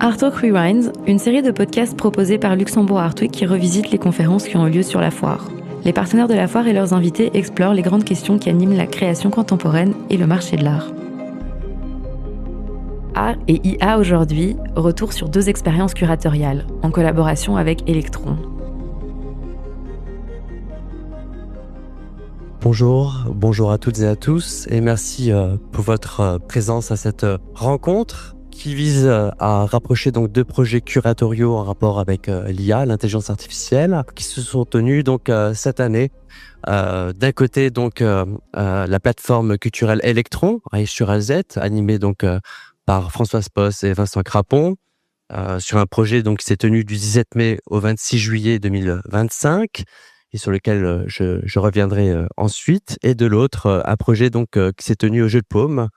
Art Talk Rewinds, une série de podcasts proposés par Luxembourg Art Week qui revisite les conférences qui ont eu lieu sur la foire. Les partenaires de la foire et leurs invités explorent les grandes questions qui animent la création contemporaine et le marché de l'art. Art et IA aujourd'hui, retour sur 2 expériences curatoriales, en collaboration avec Electron. Bonjour à toutes et à tous, et merci pour votre présence à cette rencontre qui vise à rapprocher donc 2 projets curatoriaux en rapport avec l'IA, l'intelligence artificielle, qui se sont tenus donc cette année. D'un côté donc la plateforme culturelle Electron, sur Alzette, animée donc par Françoise Posse et Vincent Crapon, sur un projet donc qui s'est tenu du 17 mai au 26 juillet 2025 et sur lequel je reviendrai ensuite. Et de l'autre, un projet donc qui s'est tenu au Jeu de Paume,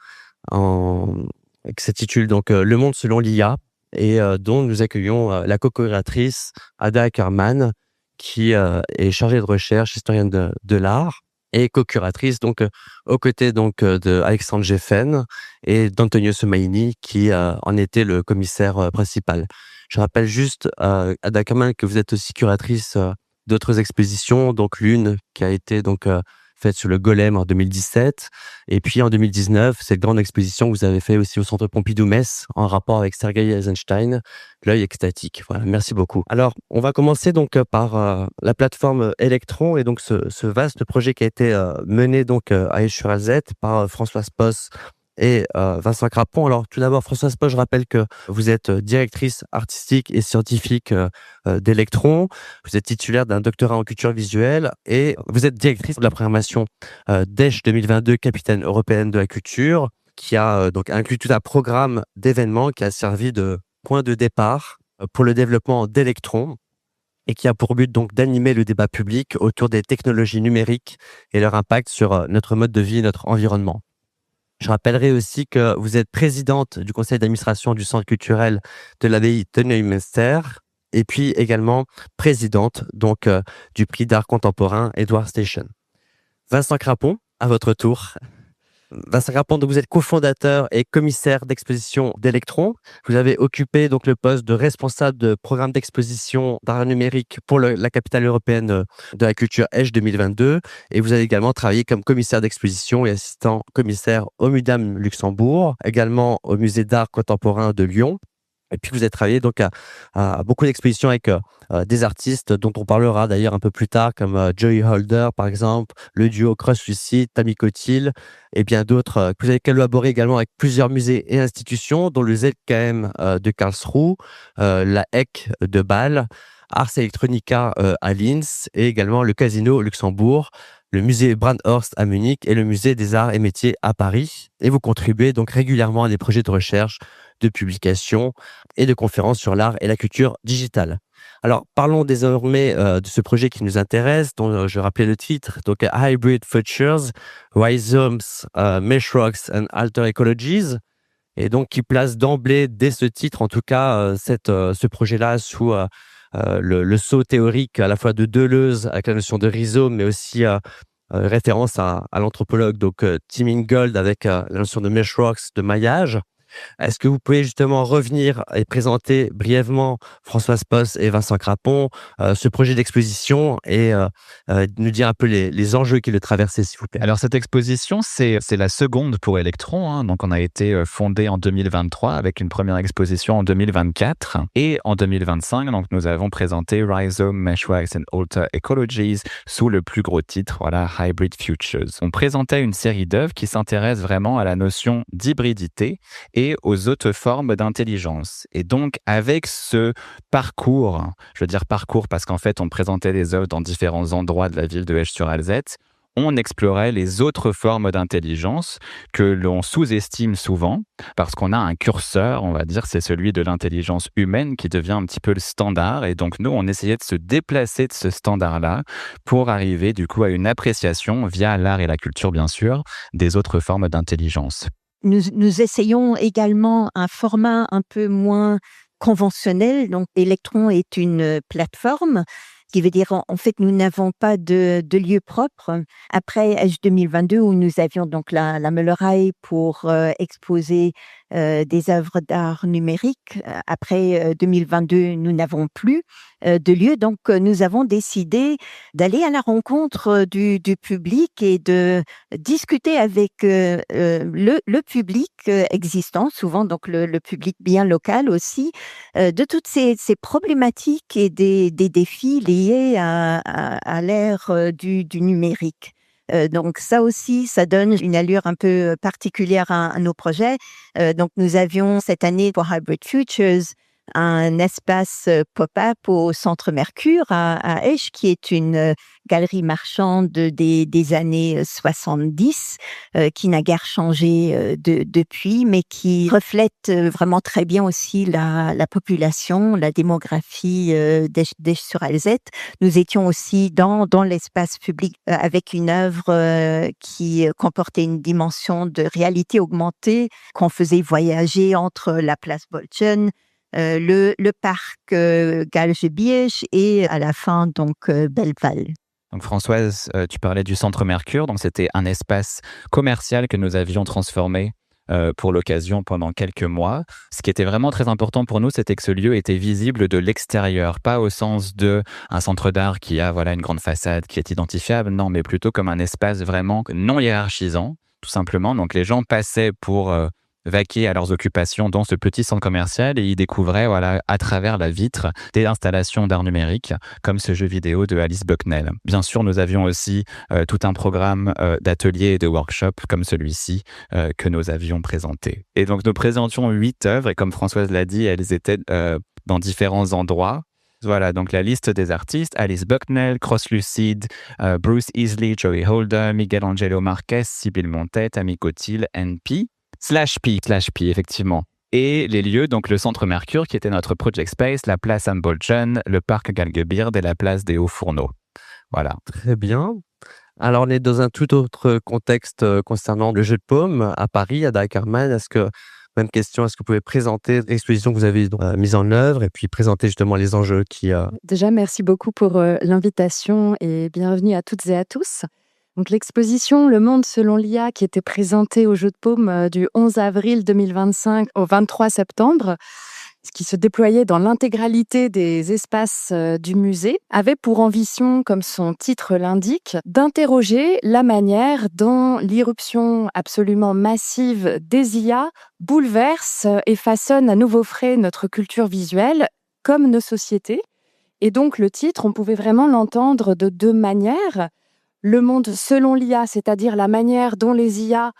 qui s'intitule donc Le Monde selon l'IA, et dont nous accueillons la co-créatrice Ada Ackerman, qui est chargée de recherche, historienne de l'art, et co-curatrice donc aux côtés donc de Alexandre Geffen et d'Antonio Somaini, qui en était le commissaire principal. Je rappelle juste, Ada Ackerman, que vous êtes aussi curatrice d'autres expositions, donc l'une qui a été donc faite sur le Golem en 2017, et puis en 2019, cette grande exposition que vous avez fait aussi au Centre Pompidou-Metz en rapport avec Sergei Eisenstein, L'œil extatique. Voilà, merci beaucoup. Alors, on va commencer donc par la plateforme Electron, et donc ce vaste projet qui a été mené donc à Esch-sur-Alzette par Françoise Posse et Vincent Crapon. Alors tout d'abord, Françoise Posse, je rappelle que vous êtes directrice artistique et scientifique d'Electron. Vous êtes titulaire d'un doctorat en culture visuelle et vous êtes directrice de la programmation d'Esch 2022, capitaine européenne de la culture, qui a donc inclus tout un programme d'événements qui a servi de point de départ pour le développement d'Electron, et qui a pour but donc d'animer le débat public autour des technologies numériques et leur impact sur notre mode de vie et notre environnement. Je rappellerai aussi que vous êtes présidente du conseil d'administration du centre culturel de l'abbaye de Neumünster, et puis également présidente donc du prix d'art contemporain Edward Station. Vincent Crapon, à votre tour. Vincent Crapon, donc vous êtes cofondateur et commissaire d'exposition d'Electron. Vous avez occupé donc le poste de responsable de programme d'exposition d'art numérique pour la capitale européenne de la culture Esch 2022, et vous avez également travaillé comme commissaire d'exposition et assistant commissaire au MUDAM Luxembourg, également au musée d'art contemporain de Lyon. Et puis vous avez travaillé donc à beaucoup d'expositions avec des artistes dont on parlera d'ailleurs un peu plus tard, comme Joey Holder par exemple, le duo Cross Lucide, Tammy Cotil, et bien d'autres. Vous avez collaboré également avec plusieurs musées et institutions, dont le ZKM de Karlsruhe, la EC de Bâle, Ars Electronica à Linz, et également le Casino Luxembourg, le musée Brandhorst à Munich et le musée des arts et métiers à Paris. Et vous contribuez donc régulièrement à des projets de recherche, de publication et de conférences sur l'art et la culture digitale. Alors, parlons désormais de ce projet qui nous intéresse, dont je rappelais le titre, donc Hybrid Futures, Rhizomes, Meshworks and Alter Ecologies, et donc qui place d'emblée, dès ce titre en tout cas, ce projet-là sous le sceau théorique à la fois de Deleuze avec la notion de rhizome, mais aussi référence à l'anthropologue donc Tim Ingold avec la notion de meshworks, de maillage. Est-ce que vous pouvez justement revenir et présenter brièvement, Françoise Posse et Vincent Crapon, ce projet d'exposition, et nous dire un peu les enjeux qui le traversaient, s'il vous plaît? Alors cette exposition, c'est la seconde pour Electron, hein. Donc on a été fondé en 2023 avec une première exposition en 2024, et en 2025, donc nous avons présenté Rhizome, Meshworks and Alter Ecologies sous le plus gros titre, voilà, Hybrid Futures. On présentait une série d'œuvres qui s'intéressent vraiment à la notion d'hybridité et aux autres formes d'intelligence. Et donc, avec ce parcours, je veux dire parcours parce qu'en fait, on présentait des œuvres dans différents endroits de la ville de Esch-sur-Alzette, on explorait les autres formes d'intelligence que l'on sous-estime souvent, parce qu'on a un curseur, on va dire, c'est celui de l'intelligence humaine qui devient un petit peu le standard. Et donc, nous, on essayait de se déplacer de ce standard-là pour arriver, du coup, à une appréciation, via l'art et la culture, bien sûr, des autres formes d'intelligence. Nous essayons également un format un peu moins conventionnel. Donc, Electron est une plateforme, ce qui veut dire, en fait, nous n'avons pas de lieu propre. Après H 2022, où nous avions donc la Meulerei pour exposer des œuvres d'art numérique. Après 2022, nous n'avons plus de lieu, donc nous avons décidé d'aller à la rencontre du public et de discuter avec le public existant, souvent donc le public bien local aussi, de toutes ces problématiques et des défis liés à l'ère du numérique. Donc ça aussi, ça donne une allure un peu particulière à nos projets. Donc nous avions cette année pour Hybrid Futures un espace pop-up au Centre Mercure à Esch, qui est une galerie marchande des années 70, qui n'a guère changé depuis, mais qui reflète vraiment très bien aussi la population, la démographie d'Esch-sur-Alzette. Nous étions aussi dans l'espace public avec une œuvre qui comportait une dimension de réalité augmentée qu'on faisait voyager entre la place Bolton, le parc Galge-Bièche et à la fin donc Belleval. Donc Françoise, tu parlais du Centre Mercure, donc c'était un espace commercial que nous avions transformé pour l'occasion pendant quelques mois. Ce qui était vraiment très important pour nous, c'était que ce lieu était visible de l'extérieur, pas au sens de un centre d'art qui a une grande façade qui est identifiable, non, mais plutôt comme un espace vraiment non hiérarchisant, tout simplement. Donc les gens passaient pour vaquer à leurs occupations dans ce petit centre commercial et ils découvraient à travers la vitre des installations d'art numérique comme ce jeu vidéo de Alice Bucknell. Bien sûr, nous avions aussi tout un programme d'ateliers et de workshops comme celui-ci que nous avions présenté. Et donc nous présentions 8 œuvres et comme Françoise l'a dit, elles étaient dans différents endroits. Voilà, donc la liste des artistes: Alice Bucknell, Cross Lucid, Bruce Easley, Joey Holder, Miguel Angelo Marquez, Sibylle Montet, Tammy Cotil, NP. /P, effectivement. Et les lieux, donc le Centre Mercure, qui était notre project space, la place Bolton, le parc Galgebeerd et la place des Hauts-Fourneaux. Voilà. Très bien. Alors, on est dans un tout autre contexte concernant le jeu de paume à Paris, à Dackerman. Même question, est-ce que vous pouvez présenter l'exposition que vous avez mise en œuvre et puis présenter justement les enjeux qui... Déjà, merci beaucoup pour l'invitation et bienvenue à toutes et à tous. Donc, l'exposition Le Monde selon l'IA, qui était présentée au Jeu de Paume du 11 avril 2025 au 23 septembre, qui se déployait dans l'intégralité des espaces du musée, avait pour ambition, comme son titre l'indique, d'interroger la manière dont l'irruption absolument massive des IA bouleverse et façonne à nouveau frais notre culture visuelle comme nos sociétés. Et donc, le titre, on pouvait vraiment l'entendre de 2 manières. Le monde selon l'IA, c'est-à-dire la manière dont les IA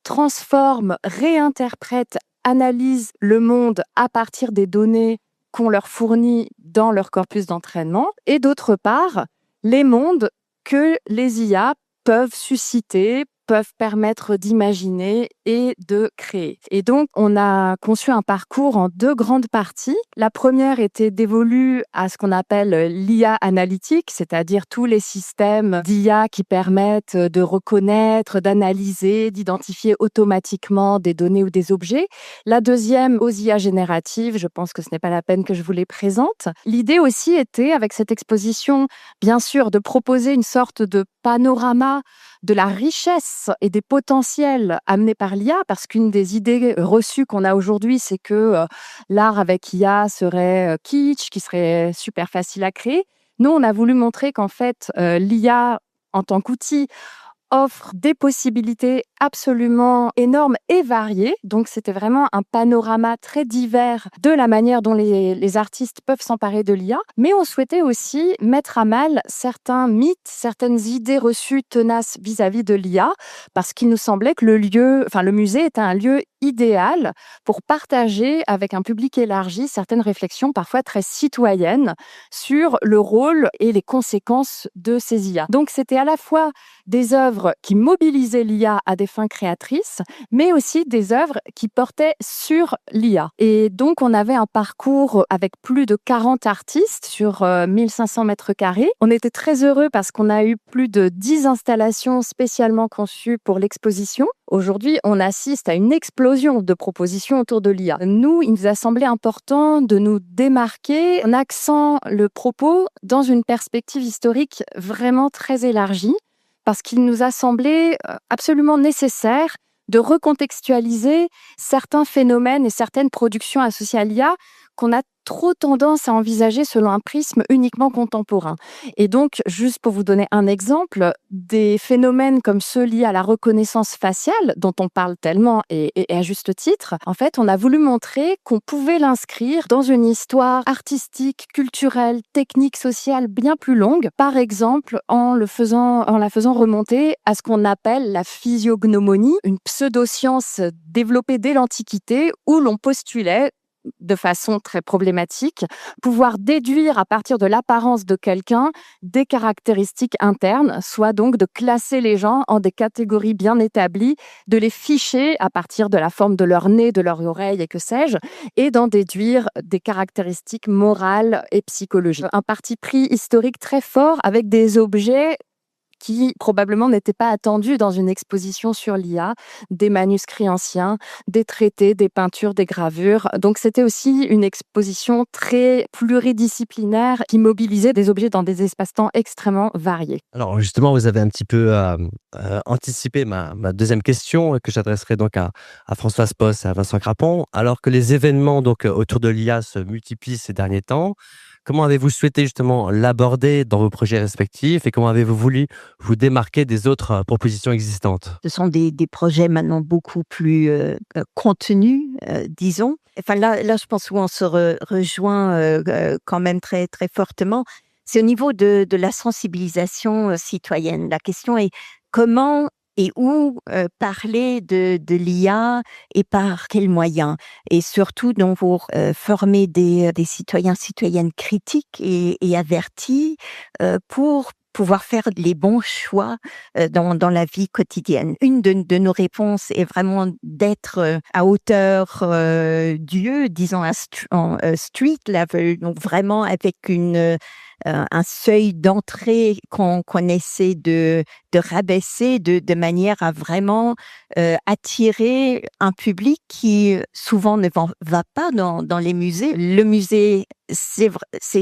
transforment, réinterprètent, analysent le monde à partir des données qu'on leur fournit dans leur corpus d'entraînement. Et d'autre part, les mondes que les IA peuvent susciter, peuvent permettre d'imaginer et de créer. Et donc, on a conçu un parcours en 2 grandes parties. La première était dévolue à ce qu'on appelle l'IA analytique, c'est-à-dire tous les systèmes d'IA qui permettent de reconnaître, d'analyser, d'identifier automatiquement des données ou des objets. La deuxième, aux IA génératives, je pense que ce n'est pas la peine que je vous les présente. L'idée aussi était, avec cette exposition, bien sûr, de proposer une sorte de panorama de la richesse et des potentiels amenés par l'IA, parce qu'une des idées reçues qu'on a aujourd'hui, c'est que l'art avec IA serait kitsch, qui serait super facile à créer. Nous, on a voulu montrer qu'en fait, l'IA, en tant qu'outil, offre des possibilités absolument énormes et variées. Donc, c'était vraiment un panorama très divers de la manière dont les artistes peuvent s'emparer de l'IA. Mais on souhaitait aussi mettre à mal certains mythes, certaines idées reçues tenaces vis-à-vis de l'IA, parce qu'il nous semblait que le musée était un lieu idéal pour partager avec un public élargi certaines réflexions parfois très citoyennes sur le rôle et les conséquences de ces IA. Donc, c'était à la fois des œuvres qui mobilisaient l'IA à des fins créatrices, mais aussi des œuvres qui portaient sur l'IA. Et donc, on avait un parcours avec plus de 40 artistes sur 1500 mètres carrés. On était très heureux parce qu'on a eu plus de 10 installations spécialement conçues pour l'exposition. Aujourd'hui, on assiste à une explosion de propositions autour de l'IA. Nous, il nous a semblé important de nous démarquer en axant le propos dans une perspective historique vraiment très élargie, parce qu'il nous a semblé absolument nécessaire de recontextualiser certains phénomènes et certaines productions associées à l'IA qu'on a trop tendance à envisager selon un prisme uniquement contemporain. Et donc, juste pour vous donner un exemple, des phénomènes comme ceux liés à la reconnaissance faciale, dont on parle tellement et à juste titre, en fait, on a voulu montrer qu'on pouvait l'inscrire dans une histoire artistique, culturelle, technique, sociale bien plus longue, par exemple en la faisant remonter à ce qu'on appelle la physiognomonie, une pseudo-science développée dès l'Antiquité où l'on postulait de façon très problématique, pouvoir déduire à partir de l'apparence de quelqu'un des caractéristiques internes, soit donc de classer les gens en des catégories bien établies, de les ficher à partir de la forme de leur nez, de leur oreille et que sais-je, et d'en déduire des caractéristiques morales et psychologiques. Un parti pris historique très fort avec des objets qui probablement n'étaient pas attendus dans une exposition sur l'IA, des manuscrits anciens, des traités, des peintures, des gravures. Donc c'était aussi une exposition très pluridisciplinaire qui mobilisait des objets dans des espaces-temps extrêmement variés. Alors justement, vous avez un petit peu anticipé ma deuxième question que j'adresserai donc à Françoise Posse et à Vincent Crapon. Alors que les événements donc autour de l'IA se multiplient ces derniers temps, comment avez-vous souhaité justement l'aborder dans vos projets respectifs et comment avez-vous voulu vous démarquer des autres propositions existantes? Ce sont des projets maintenant beaucoup plus contenus, disons. Enfin là, je pense où on se rejoint quand même très, très fortement. C'est au niveau de la sensibilisation citoyenne. La question est comment et où parler de l'IA et par quels moyens. Et surtout, donc, pour former des citoyens, citoyennes critiques et avertis pour pouvoir faire les bons choix dans la vie quotidienne. Une de nos réponses est vraiment d'être à hauteur Dieu, disons en street level, donc vraiment avec un seuil d'entrée qu'on essaie de rabaisser de manière à vraiment attirer un public qui souvent ne va pas dans les musées. Le musée, c'est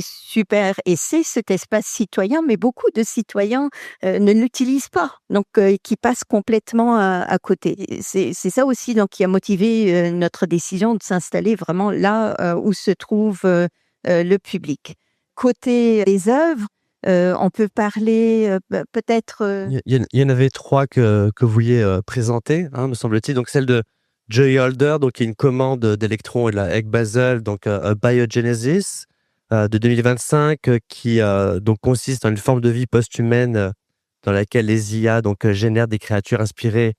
super et c'est cet espace citoyen, mais beaucoup de citoyens ne l'utilisent pas, donc qui passent complètement à côté. C'est ça aussi donc qui a motivé notre décision de s'installer vraiment là où se trouve le public. Côté des œuvres, on peut parler peut-être... Il y en avait 3 que vous vouliez présenter, hein, me semble-t-il. Donc celle de Joy Holder, donc qui est une commande d'électrons et de la Egg Basel, donc Biogenesis de 2025, qui donc consiste en une forme de vie post-humaine dans laquelle les IA donc génèrent des créatures inspirées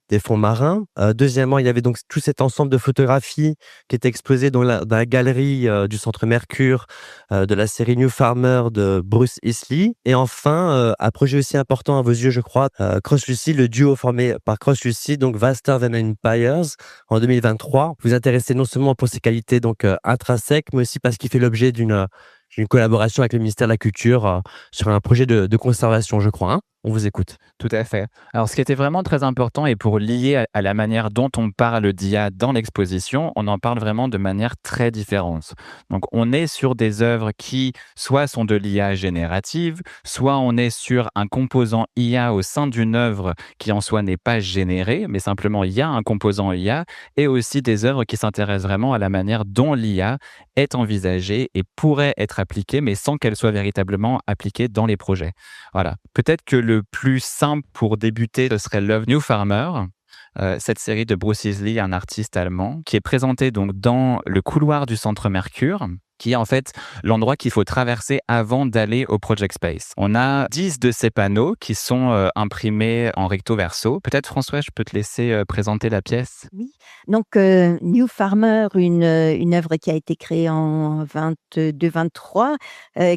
des fonds marins. Deuxièmement, il y avait donc tout cet ensemble de photographies qui était exposé dans la galerie du Centre Mercure de la série New Farmer de Bruce Isley. Et enfin, un projet aussi important à vos yeux, je crois, Cross Lucy, le duo formé par Cross Lucy, donc Vaster Than Empires, en 2023. Vous vous intéressez non seulement pour ses qualités donc intrinsèques, mais aussi parce qu'il fait l'objet d'une collaboration avec le ministère de la Culture sur un projet de conservation, je crois. Hein. On vous écoute. Tout à fait. Alors, ce qui était vraiment très important et pour lier à la manière dont on parle d'IA dans l'exposition, on en parle vraiment de manière très différente. Donc, on est sur des œuvres qui soit sont de l'IA générative, soit on est sur un composant IA au sein d'une œuvre qui en soi n'est pas générée, mais simplement il y a un composant IA, et aussi des œuvres qui s'intéressent vraiment à la manière dont l'IA est envisagée et pourrait être appliquée, mais sans qu'elle soit véritablement appliquée dans les projets. Voilà. Peut-être que le plus simple pour débuter, ce serait l'œuvre New Farmer, cette série de Bruce Isley, un artiste allemand, qui est présentée donc dans le couloir du Centre Mercure, qui est en fait l'endroit qu'il faut traverser avant d'aller au Project Space. On a 10 de ces panneaux qui sont imprimés en recto verso. Peut-être, François, je peux te laisser présenter la pièce. Oui, donc New Farmer, une œuvre qui a été créée en 22-23,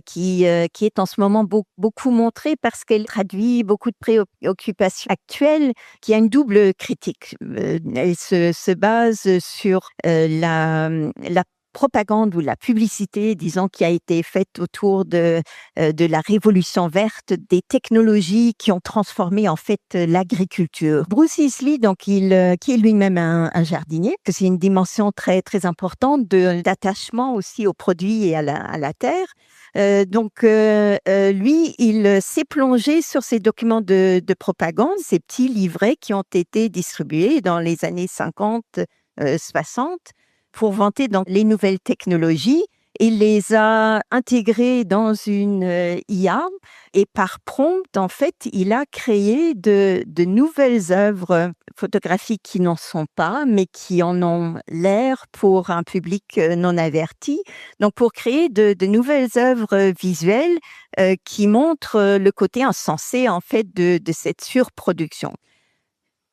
qui est en ce moment beaucoup montrée parce qu'elle traduit beaucoup de préoccupations actuelles, qui a une double critique. Elle se base sur la propagande ou la publicité, disons, qui a été faite autour de la révolution verte, des technologies qui ont transformé en fait l'agriculture. Bruce Easley, donc qui est lui-même un jardinier, que c'est une dimension très très importante d'attachement aussi aux produits et à la terre. Lui, il s'est plongé sur ces documents de propagande, ces petits livrets qui ont été distribués dans les années 50, 60 pour vanter donc les nouvelles technologies. Il les a intégrés dans une IA et par prompt, en fait, il a créé de nouvelles œuvres photographiques qui n'en sont pas, mais qui en ont l'air pour un public non averti. Donc, pour créer de nouvelles œuvres visuelles qui montrent le côté insensé, en fait, de cette surproduction.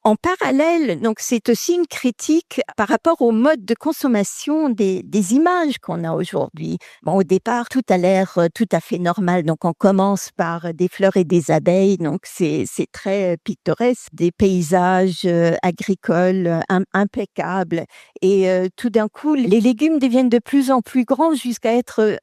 En parallèle, donc c'est aussi une critique par rapport au mode de consommation des images qu'on a aujourd'hui. Bon, au départ, tout a l'air tout à fait normal. Donc, on commence par des fleurs et des abeilles. Donc, c'est très pittoresque, des paysages agricoles impeccables. Et tout d'un coup, les légumes deviennent de plus en plus grands jusqu'à être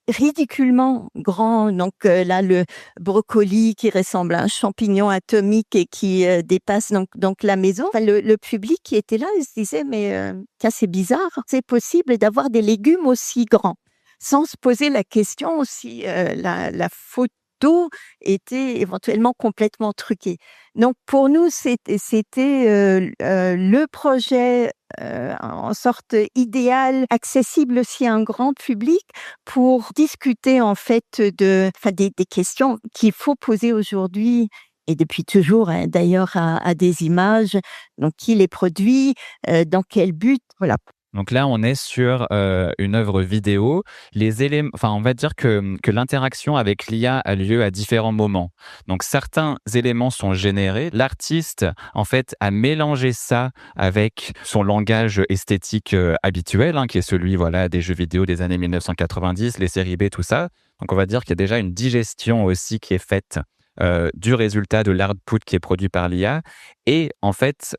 ridiculement grand. Donc là, le brocoli qui ressemble à un champignon atomique et qui dépasse donc la maison. Enfin, le public qui était là, il se disait mais c'est bizarre, c'est possible d'avoir des légumes aussi grands, sans se poser la question si la photo était éventuellement complètement truquée. Donc pour nous, c'était le projet en sorte idéal, accessible aussi à un grand public pour discuter en fait des questions qu'il faut poser aujourd'hui et depuis toujours d'ailleurs à des images. Donc qui les produit, dans quel but, voilà. Donc là, on est sur une œuvre vidéo. Les éléments, on va dire que l'interaction avec l'IA a lieu à différents moments. Donc certains éléments sont générés. L'artiste, en fait, a mélangé ça avec son langage esthétique habituel, qui est celui des jeux vidéo des années 1990, les séries B, tout ça. Donc on va dire qu'il y a déjà une digestion aussi qui est faite du résultat de l'output qui est produit par l'IA. Et en fait,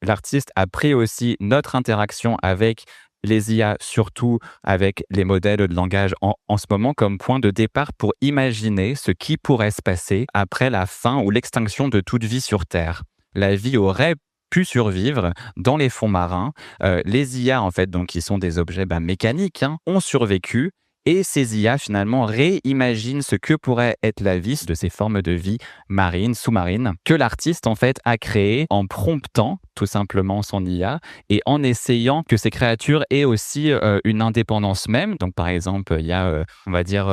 l'artiste a pris aussi notre interaction avec les IA, surtout avec les modèles de langage en ce moment, comme point de départ pour imaginer ce qui pourrait se passer après la fin ou l'extinction de toute vie sur Terre. La vie aurait pu survivre dans les fonds marins. Les IA, en fait, donc, qui sont des objets mécaniques, ont survécu. Et ces IA, finalement, réimaginent ce que pourrait être la vie de ces formes de vie marines, sous-marines, que l'artiste, en fait, a créé en promptant tout simplement son IA et en essayant que ces créatures aient aussi une indépendance même. Donc, par exemple, il y a, on va dire,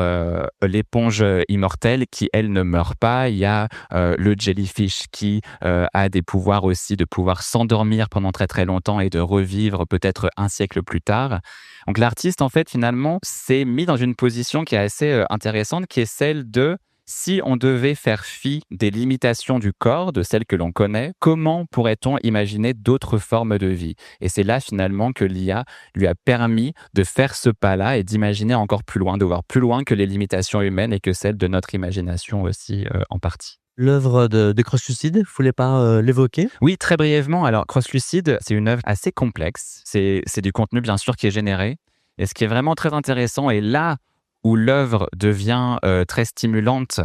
l'éponge immortelle qui, elle, ne meurt pas. Il y a le jellyfish qui a des pouvoirs aussi de pouvoir s'endormir pendant très, très longtemps et de revivre peut-être un siècle plus tard. Donc l'artiste, en fait, finalement, s'est mis dans une position qui est assez intéressante, qui est celle de si on devait faire fi des limitations du corps, de celles que l'on connaît, comment pourrait-on imaginer d'autres formes de vie? Et c'est là, finalement, que l'IA lui a permis de faire ce pas-là et d'imaginer encore plus loin, de voir plus loin que les limitations humaines et que celles de notre imagination aussi, en partie. L'œuvre de Crosslucide, vous voulez pas l'évoquer? Oui, très brièvement. Alors, Crosslucide, c'est une œuvre assez complexe. C'est du contenu, bien sûr, qui est généré. Et ce qui est vraiment très intéressant, et là où l'œuvre devient très stimulante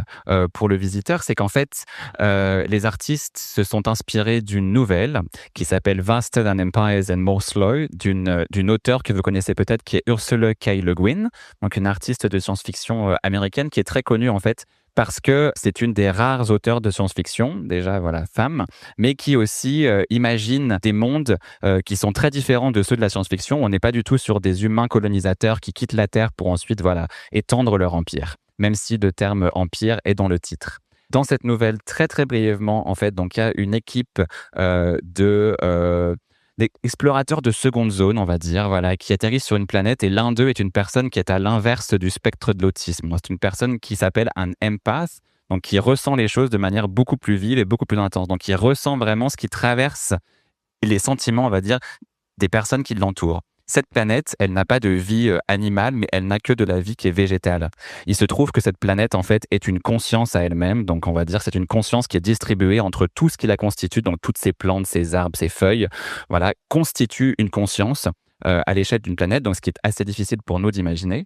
pour le visiteur, c'est qu'en fait, les artistes se sont inspirés d'une nouvelle qui s'appelle Vaster Than Empires and More Slow, d'une auteure que vous connaissez peut-être, qui est Ursula K. Le Guin, donc une artiste de science-fiction américaine qui est très connue, en fait, parce que c'est une des rares auteurs de science-fiction, déjà femme, mais qui aussi imagine des mondes qui sont très différents de ceux de la science-fiction. On n'est pas du tout sur des humains colonisateurs qui quittent la Terre pour ensuite étendre leur empire, même si le terme empire est dans le titre. Dans cette nouvelle, très très brièvement, en fait, donc il y a une équipe d'explorateurs de seconde zone, on va dire, qui atterrissent sur une planète, et l'un d'eux est une personne qui est à l'inverse du spectre de l'autisme. C'est une personne qui s'appelle un empath, donc qui ressent les choses de manière beaucoup plus vive et beaucoup plus intense. Donc qui ressent vraiment ce qui traverse les sentiments, on va dire, des personnes qui l'entourent. Cette planète, elle n'a pas de vie animale, mais elle n'a que de la vie qui est végétale. Il se trouve que cette planète, en fait, est une conscience à elle-même. Donc, on va dire, c'est une conscience qui est distribuée entre tout ce qui la constitue, donc toutes ces plantes, ces arbres, ces feuilles, constituent une conscience. à l'échelle d'une planète, donc ce qui est assez difficile pour nous d'imaginer.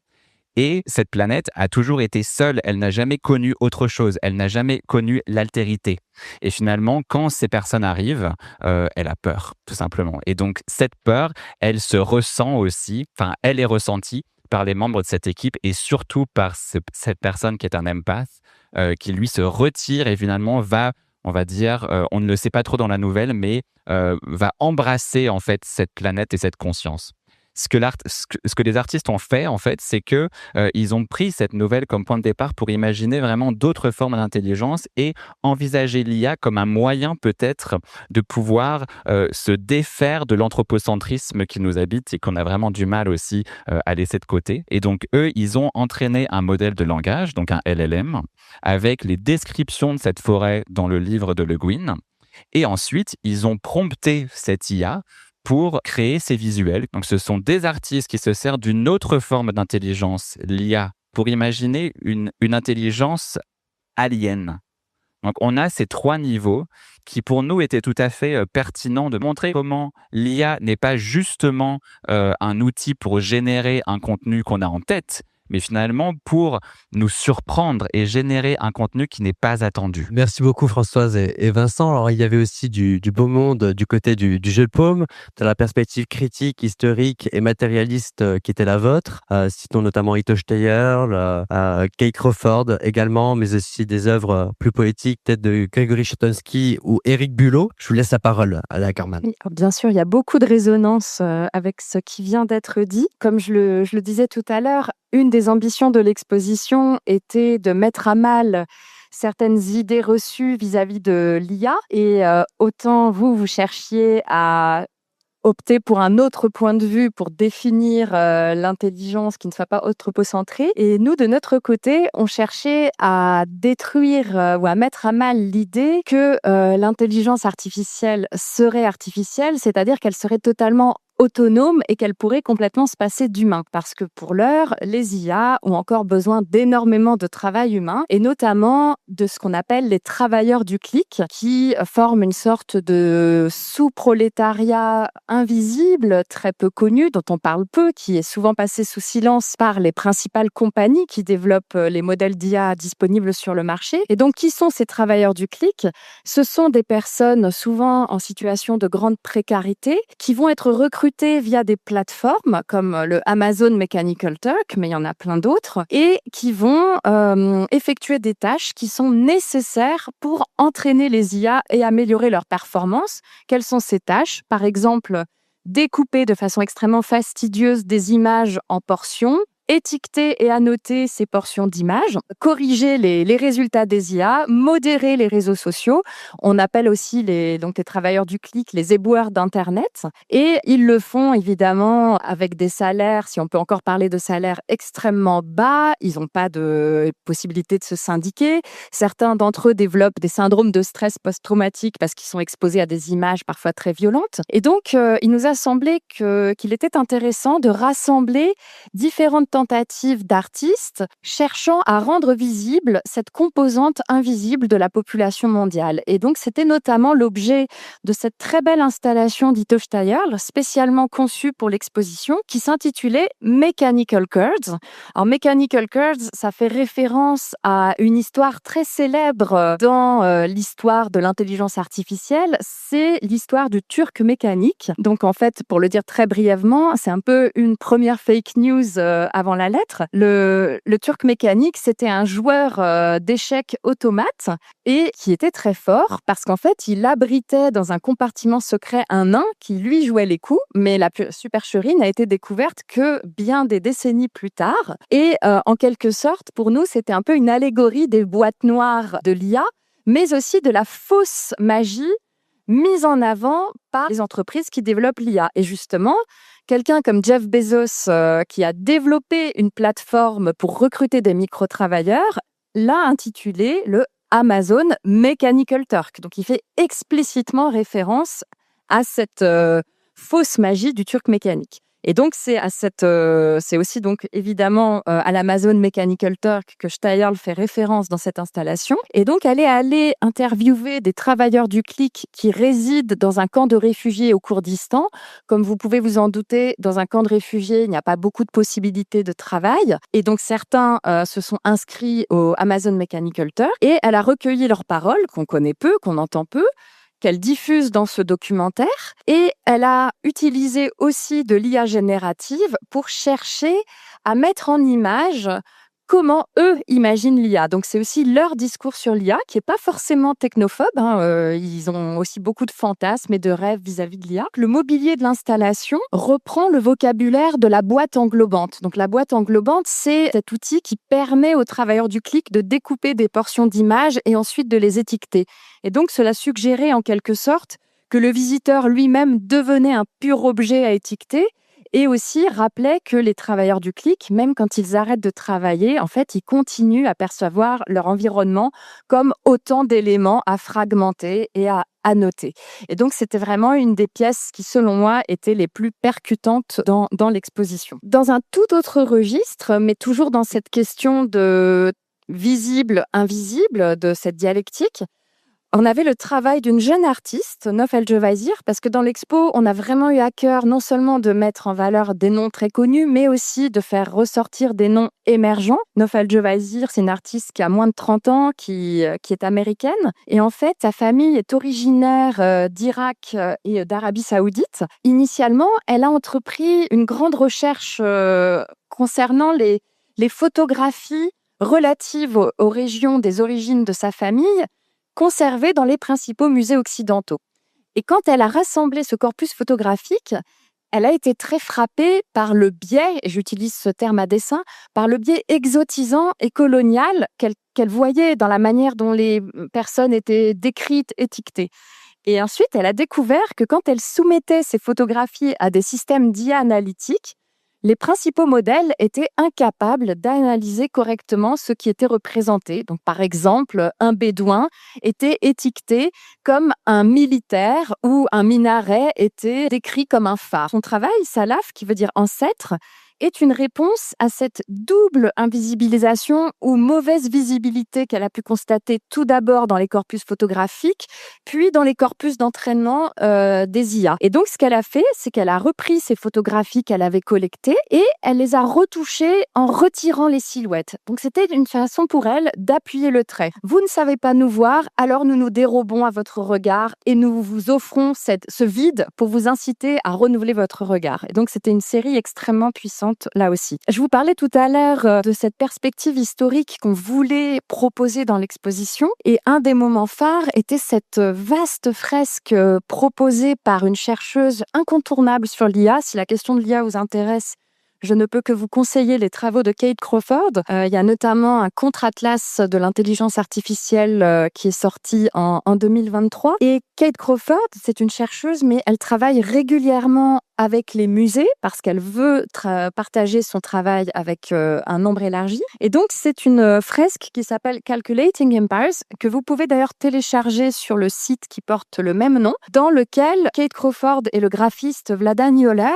Et cette planète a toujours été seule, elle n'a jamais connu autre chose, elle n'a jamais connu l'altérité. Et finalement, quand ces personnes arrivent, elle a peur, tout simplement. Et donc cette peur, elle se ressent aussi, enfin elle est ressentie par les membres de cette équipe et surtout par cette personne qui est un empath, qui lui se retire et finalement va, on va dire, on ne le sait pas trop dans la nouvelle, mais va embrasser en fait cette planète et cette conscience. Ce que les artistes ont fait, en fait, c'est que ils ont pris cette nouvelle comme point de départ pour imaginer vraiment d'autres formes d'intelligence et envisager l'IA comme un moyen peut-être de pouvoir se défaire de l'anthropocentrisme qui nous habite et qu'on a vraiment du mal aussi à laisser de côté. Et donc, eux, ils ont entraîné un modèle de langage, donc un LLM, avec les descriptions de cette forêt dans le livre de Le Guin. Et ensuite, ils ont prompté cette IA pour créer ces visuels. Donc, ce sont des artistes qui se servent d'une autre forme d'intelligence, l'IA, pour imaginer une intelligence alien. Donc, on a ces 3 niveaux qui, pour nous, étaient tout à fait pertinents de montrer comment l'IA n'est pas justement un outil pour générer un contenu qu'on a en tête, mais finalement pour nous surprendre et générer un contenu qui n'est pas attendu. Merci beaucoup Françoise et Vincent. Alors il y avait aussi du beau monde du côté du jeu de paume, de la perspective critique, historique et matérialiste qui était la vôtre. Citons notamment Ito Steyer, Kate Crawford également, mais aussi des œuvres plus poétiques, peut-être de Gregory Chetonsky ou Éric Bulot. Je vous laisse la parole, Alain Ackerman. Oui, alors bien sûr, il y a beaucoup de résonance avec ce qui vient d'être dit. Comme je le disais tout à l'heure, une des ambitions de l'exposition était de mettre à mal certaines idées reçues vis-à-vis de l'IA. Et autant vous cherchiez à opter pour un autre point de vue pour définir l'intelligence qui ne soit pas anthropocentrée. Et nous, de notre côté, on cherchait à détruire ou à mettre à mal l'idée que l'intelligence artificielle serait artificielle, c'est-à-dire qu'elle serait totalement autonome et qu'elle pourrait complètement se passer d'humain. Parce que pour l'heure, les IA ont encore besoin d'énormément de travail humain et notamment de ce qu'on appelle les travailleurs du clic qui forment une sorte de sous-prolétariat invisible, très peu connu, dont on parle peu, qui est souvent passé sous silence par les principales compagnies qui développent les modèles d'IA disponibles sur le marché. Et donc, qui sont ces travailleurs du clic ? Ce sont des personnes souvent en situation de grande précarité qui vont être recrutées via des plateformes comme le Amazon Mechanical Turk, mais il y en a plein d'autres, et qui vont effectuer des tâches qui sont nécessaires pour entraîner les IA et améliorer leur performance. Quelles sont ces tâches ? Par exemple, découper de façon extrêmement fastidieuse des images en portions, étiqueter et annoter ces portions d'images, corriger les résultats des IA, modérer les réseaux sociaux. On appelle aussi les travailleurs du clic les éboueurs d'Internet. Et ils le font évidemment avec des salaires, si on peut encore parler de salaires, extrêmement bas. Ils n'ont pas de possibilité de se syndiquer. Certains d'entre eux développent des syndromes de stress post-traumatique parce qu'ils sont exposés à des images parfois très violentes. Et donc, il nous a semblé qu'il était intéressant de rassembler différentes tentatives d'artistes cherchant à rendre visible cette composante invisible de la population mondiale. Et donc, c'était notamment l'objet de cette très belle installation d'Ito Steyer, spécialement conçue pour l'exposition, qui s'intitulait Mechanical Curds. Alors, Mechanical Curds, ça fait référence à une histoire très célèbre dans l'histoire de l'intelligence artificielle. C'est l'histoire du Turc mécanique. Donc, en fait, pour le dire très brièvement, c'est un peu une première fake news avant la lettre. Le Turc mécanique, c'était un joueur d'échecs automate et qui était très fort parce qu'en fait, il abritait dans un compartiment secret un nain qui, lui, jouait les coups, mais la supercherie n'a été découverte que bien des décennies plus tard. Et en quelque sorte, pour nous, c'était un peu une allégorie des boîtes noires de l'IA, mais aussi de la fausse magie mise en avant par les entreprises qui développent l'IA. Et justement, quelqu'un comme Jeff Bezos, qui a développé une plateforme pour recruter des micro-travailleurs, l'a intitulé le Amazon Mechanical Turk. Donc, il fait explicitement référence à cette fausse magie du Turc mécanique. Et donc, c'est aussi donc évidemment à l'Amazon Mechanical Turk que Steyerl fait référence dans cette installation. Et donc, elle est allée interviewer des travailleurs du clic qui résident dans un camp de réfugiés au Kurdistan. Comme vous pouvez vous en douter, dans un camp de réfugiés, il n'y a pas beaucoup de possibilités de travail. Et donc, certains se sont inscrits au Amazon Mechanical Turk. Et elle a recueilli leurs paroles, qu'on connaît peu, qu'on entend peu, qu'elle diffuse dans ce documentaire. Et elle a utilisé aussi de l'IA générative pour chercher à mettre en image comment eux imaginent l'IA. Donc, c'est aussi leur discours sur l'IA qui n'est pas forcément technophobe. Ils ont aussi beaucoup de fantasmes et de rêves vis-à-vis de l'IA. Le mobilier de l'installation reprend le vocabulaire de la boîte englobante. Donc, la boîte englobante, c'est cet outil qui permet aux travailleurs du clic de découper des portions d'images et ensuite de les étiqueter. Et donc, cela suggérait en quelque sorte que le visiteur lui-même devenait un pur objet à étiqueter. Et aussi rappelait que les travailleurs du clic, même quand ils arrêtent de travailler, en fait, ils continuent à percevoir leur environnement comme autant d'éléments à fragmenter et à annoter. Et donc, c'était vraiment une des pièces qui, selon moi, étaient les plus percutantes dans l'exposition. Dans un tout autre registre, mais toujours dans cette question de visible-invisible, de cette dialectique, on avait le travail d'une jeune artiste, Nof El-Jewazir, parce que dans l'expo, on a vraiment eu à cœur non seulement de mettre en valeur des noms très connus, mais aussi de faire ressortir des noms émergents. Nof El-Jewazir, c'est une artiste qui a moins de 30 ans, qui est américaine. Et en fait, sa famille est originaire d'Irak et d'Arabie Saoudite. Initialement, elle a entrepris une grande recherche concernant les photographies relatives aux régions des origines de sa famille, conservée dans les principaux musées occidentaux. Et quand elle a rassemblé ce corpus photographique, elle a été très frappée par le biais, et j'utilise ce terme à dessein, par le biais exotisant et colonial qu'elle voyait dans la manière dont les personnes étaient décrites, étiquetées. Et ensuite, elle a découvert que quand elle soumettait ces photographies à des systèmes d'IA analytiques, les principaux modèles étaient incapables d'analyser correctement ce qui était représenté. Donc, par exemple, un bédouin était étiqueté comme un militaire ou un minaret était décrit comme un phare. Son travail, Salaf, qui veut dire ancêtre, est une réponse à cette double invisibilisation ou mauvaise visibilité qu'elle a pu constater tout d'abord dans les corpus photographiques, puis dans les corpus d'entraînement des IA. Et donc, ce qu'elle a fait, c'est qu'elle a repris ces photographies qu'elle avait collectées et elle les a retouchées en retirant les silhouettes. Donc, c'était une façon pour elle d'appuyer le trait. Vous ne savez pas nous voir, alors nous nous dérobons à votre regard et nous vous offrons ce vide pour vous inciter à renouveler votre regard. Et donc, c'était une série extrêmement puissante là aussi. Je vous parlais tout à l'heure de cette perspective historique qu'on voulait proposer dans l'exposition et un des moments phares était cette vaste fresque proposée par une chercheuse incontournable sur l'IA. Si la question de l'IA vous intéresse, je ne peux que vous conseiller les travaux de Kate Crawford. Il y a notamment un contre-atlas de l'intelligence artificielle qui est sorti en 2023. Et Kate Crawford, c'est une chercheuse, mais elle travaille régulièrement avec les musées parce qu'elle veut partager son travail avec un nombre élargi. Et donc, c'est une fresque qui s'appelle Calculating Empires, que vous pouvez d'ailleurs télécharger sur le site qui porte le même nom, dans lequel Kate Crawford et le graphiste Vladan Joler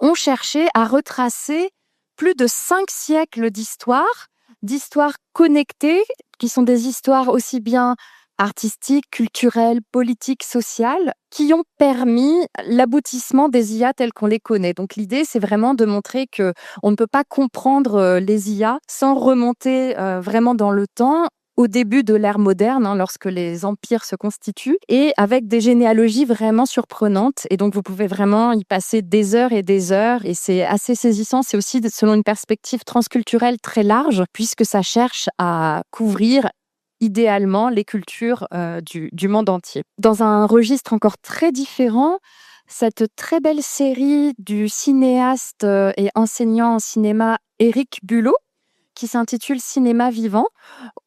ont cherché à retracer plus de 5 siècles d'histoires connectées, qui sont des histoires aussi bien artistiques, culturelles, politiques, sociales, qui ont permis l'aboutissement des IA telles qu'on les connaît. Donc l'idée, c'est vraiment de montrer qu'on ne peut pas comprendre les IA sans remonter vraiment dans le temps, au début de l'ère moderne, lorsque les empires se constituent, et avec des généalogies vraiment surprenantes. Et donc, vous pouvez vraiment y passer des heures, et c'est assez saisissant. C'est aussi selon une perspective transculturelle très large, puisque ça cherche à couvrir idéalement les cultures du monde entier. Dans un registre encore très différent, cette très belle série du cinéaste et enseignant en cinéma Éric Bulot, qui s'intitule Cinéma vivant,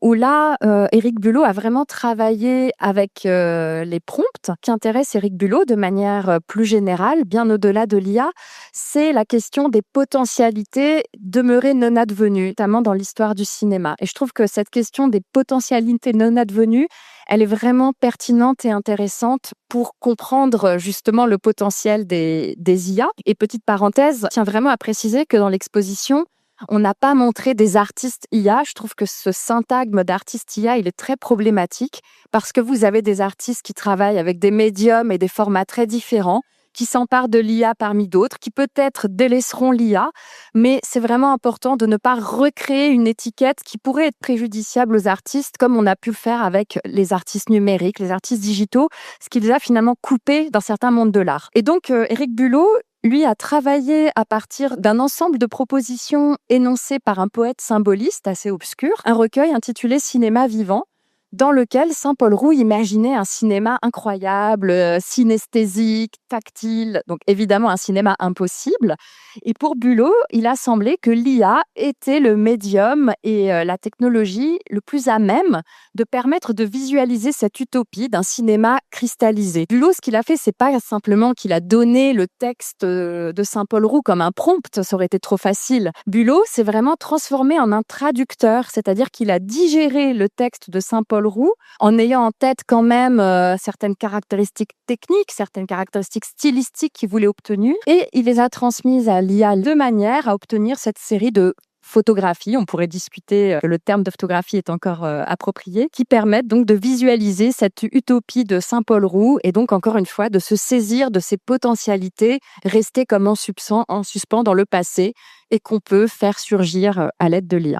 où là, Éric Bulot a vraiment travaillé avec les prompts. Qui intéresse Éric Bulot de manière plus générale, bien au-delà de l'IA, c'est la question des potentialités demeurées non advenues, notamment dans l'histoire du cinéma. Et je trouve que cette question des potentialités non advenues, elle est vraiment pertinente et intéressante pour comprendre justement le potentiel des IA. Et petite parenthèse, je tiens vraiment à préciser que dans l'exposition, on n'a pas montré des artistes IA. Je trouve que ce syntagme d'artiste IA, il est très problématique parce que vous avez des artistes qui travaillent avec des médiums et des formats très différents, qui s'emparent de l'IA parmi d'autres, qui peut-être délaisseront l'IA, mais c'est vraiment important de ne pas recréer une étiquette qui pourrait être préjudiciable aux artistes, comme on a pu le faire avec les artistes numériques, les artistes digitaux, ce qui les a finalement coupés d'un certain monde de l'art. Et donc, Éric Bulot, lui, a travaillé à partir d'un ensemble de propositions énoncées par un poète symboliste assez obscur, un recueil intitulé Cinéma vivant, dans lequel Saint-Paul Roux imaginait un cinéma incroyable, synesthésique, tactile, donc évidemment un cinéma impossible. Et pour Bulot, il a semblé que l'IA était le médium et la technologie le plus à même de permettre de visualiser cette utopie d'un cinéma cristallisé. Bulot, ce qu'il a fait, c'est pas simplement qu'il a donné le texte de Saint-Paul Roux comme un prompt, ça aurait été trop facile. Bulot s'est vraiment transformé en un traducteur, c'est-à-dire qu'il a digéré le texte de Saint-Paul Roux, en ayant en tête quand même certaines caractéristiques techniques, certaines caractéristiques stylistiques qu'il voulait obtenir, et il les a transmises à l'IA de manière à obtenir cette série de photographies, on pourrait discuter que le terme de photographie est encore approprié, qui permettent donc de visualiser cette utopie de Saint-Paul Roux et donc encore une fois de se saisir de ces potentialités restées comme en suspens dans le passé et qu'on peut faire surgir à l'aide de l'IA.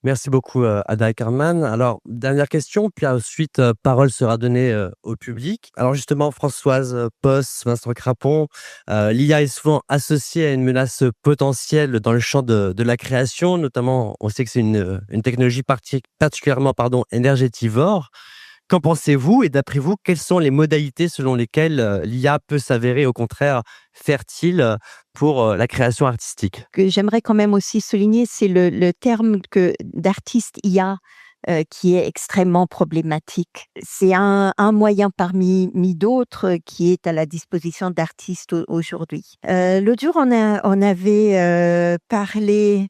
Merci beaucoup, Ada Ackerman. Alors, dernière question, puis ensuite, parole sera donnée au public. Alors justement, Françoise Posse, Vincent Crapon, l'IA est souvent associée à une menace potentielle dans le champ de la création. Notamment, on sait que c'est une technologie particulièrement énergétivore. Qu'en pensez-vous? Et d'après vous, quelles sont les modalités selon lesquelles l'IA peut s'avérer au contraire fertile pour la création artistique? Que j'aimerais quand même aussi souligner, c'est le terme d'artiste IA qui est extrêmement problématique. C'est un moyen parmi d'autres qui est à la disposition d'artistes aujourd'hui. L'autre jour, on avait parlé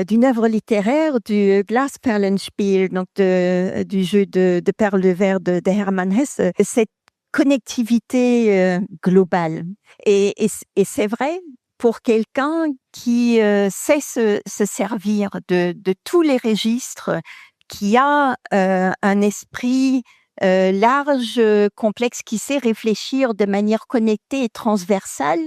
d'une œuvre littéraire, du Glasperlenspiel, donc du jeu de perles de verre de Hermann Hesse, cette connectivité globale. Et c'est vrai, pour quelqu'un qui sait se servir de tous les registres, qui a un esprit large, complexe, qui sait réfléchir de manière connectée et transversale,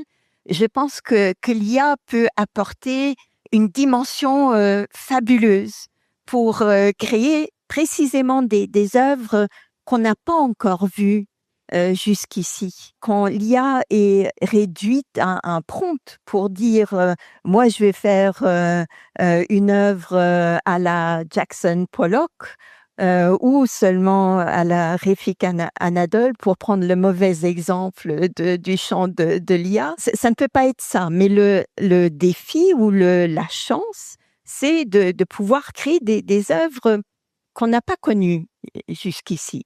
je pense que l'IA peut apporter une dimension fabuleuse pour créer précisément des œuvres qu'on n'a pas encore vues jusqu'ici. Quand l'IA est réduite à un prompt pour dire moi je vais faire une œuvre à la Jackson Pollock ou seulement à la Refik Anadol, pour prendre le mauvais exemple du champ de l'IA. Ça ne peut pas être ça, mais le défi ou la chance, c'est de pouvoir créer des œuvres qu'on n'a pas connues jusqu'ici.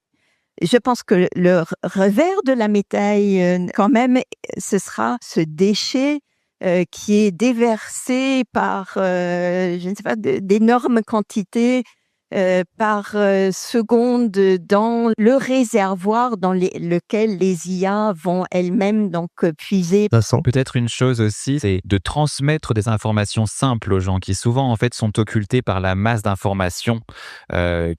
Je pense que le revers de la médaille, quand même, ce sera ce déchet qui est déversé par, je ne sais pas, d'énormes quantités par seconde dans le réservoir dans lequel les IA vont elles-mêmes donc puiser. Peut-être une chose aussi, c'est de transmettre des informations simples aux gens qui souvent en fait sont occultées par la masse d'informations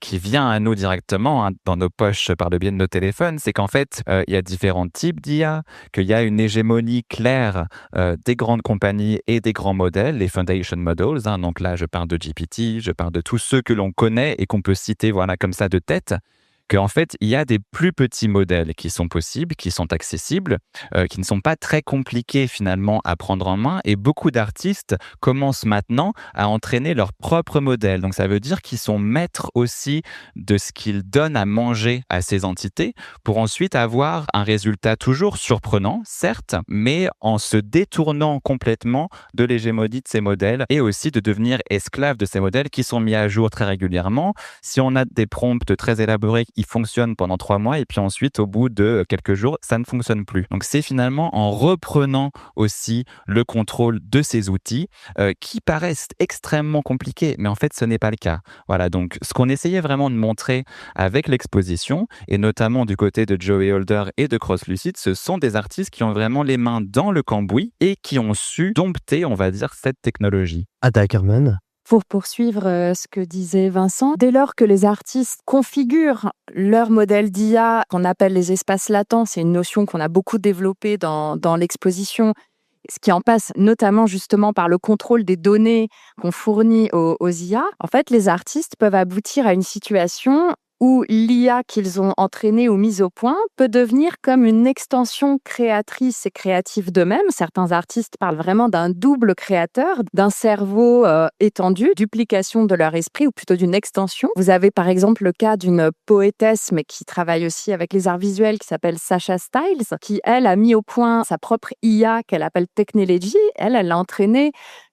qui vient à nous directement dans nos poches par le biais de nos téléphones. C'est qu'en fait, il y a différents types d'IA, qu'il y a une hégémonie claire des grandes compagnies et des grands modèles, les foundation models. Donc là, je parle de GPT, je parle de tous ceux que l'on connaît et qu'on peut citer comme ça de tête, qu'en fait, il y a des plus petits modèles qui sont possibles, qui sont accessibles, qui ne sont pas très compliqués finalement à prendre en main. Et beaucoup d'artistes commencent maintenant à entraîner leur propre modèle. Donc ça veut dire qu'ils sont maîtres aussi de ce qu'ils donnent à manger à ces entités pour ensuite avoir un résultat toujours surprenant, certes, mais en se détournant complètement de l'hégémonie de ces modèles et aussi de devenir esclave de ces modèles qui sont mis à jour très régulièrement. Si on a des prompts très élaborés, il fonctionne pendant 3 mois et puis ensuite, au bout de quelques jours, ça ne fonctionne plus. Donc, c'est finalement en reprenant aussi le contrôle de ces outils qui paraissent extrêmement compliqués, mais en fait, ce n'est pas le cas. Voilà, donc ce qu'on essayait vraiment de montrer avec l'exposition, et notamment du côté de Joey Holder et de CrossLucid, ce sont des artistes qui ont vraiment les mains dans le cambouis et qui ont su dompter, on va dire, cette technologie. Ada Ackerman. Pour poursuivre ce que disait Vincent, dès lors que les artistes configurent leur modèle d'IA qu'on appelle les espaces latents, c'est une notion qu'on a beaucoup développée dans l'exposition, ce qui en passe notamment justement par le contrôle des données qu'on fournit aux IA, en fait, les artistes peuvent aboutir à une situation où l'IA qu'ils ont entraînée ou mise au point peut devenir comme une extension créatrice et créative d'eux-mêmes. Certains artistes parlent vraiment d'un double créateur, d'un cerveau étendu, duplication de leur esprit ou plutôt d'une extension. Vous avez par exemple le cas d'une poétesse mais qui travaille aussi avec les arts visuels qui s'appelle Sasha Styles, qui elle a mis au point sa propre IA qu'elle appelle Technology. Elle l'a entraînée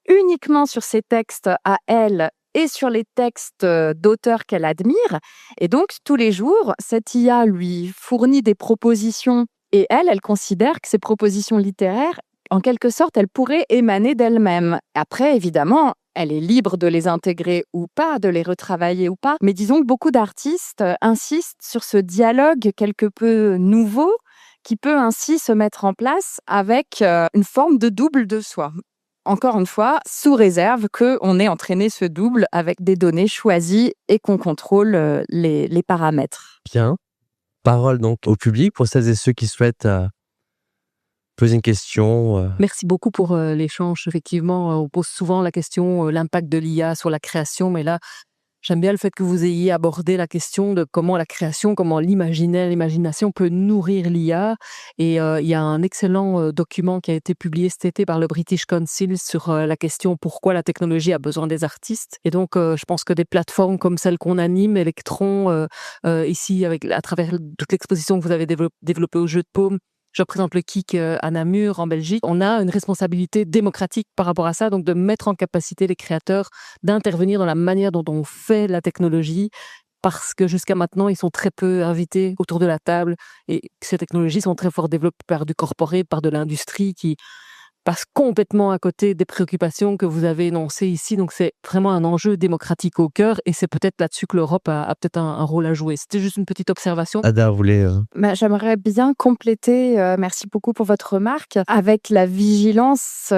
uniquement sur ses textes à elle et sur les textes d'auteurs qu'elle admire. Et donc, tous les jours, cette IA lui fournit des propositions et elle considère que ces propositions littéraires, en quelque sorte, elles pourraient émaner d'elle-même. Après, évidemment, elle est libre de les intégrer ou pas, de les retravailler ou pas. Mais disons que beaucoup d'artistes insistent sur ce dialogue quelque peu nouveau qui peut ainsi se mettre en place avec une forme de double de soi. Encore une fois, sous réserve qu'on ait entraîné ce double avec des données choisies et qu'on contrôle les paramètres. Bien. Parole donc au public pour celles et ceux qui souhaitent poser une question. Merci beaucoup pour l'échange. Effectivement, on pose souvent la question, l'impact de l'IA sur la création, mais là, j'aime bien le fait que vous ayez abordé la question de comment la création, comment l'imagination peut nourrir l'IA. Et il y a un excellent document qui a été publié cet été par le British Council sur la question pourquoi la technologie a besoin des artistes. Et donc, je pense que des plateformes comme celle qu'on anime, Electron, ici, à travers toute l'exposition que vous avez développée au Jeu de Paume, je représente le KIC à Namur, en Belgique. On a une responsabilité démocratique par rapport à ça, donc de mettre en capacité les créateurs d'intervenir dans la manière dont on fait la technologie, parce que jusqu'à maintenant, ils sont très peu invités autour de la table et ces technologies sont très fort développées par du corporate, par de l'industrie qui passe complètement à côté des préoccupations que vous avez énoncées ici. Donc, c'est vraiment un enjeu démocratique au cœur et c'est peut-être là-dessus que l'Europe a peut-être un rôle à jouer. C'était juste une petite observation. Ada, vous voulez... J'aimerais bien compléter, merci beaucoup pour votre remarque, avec la vigilance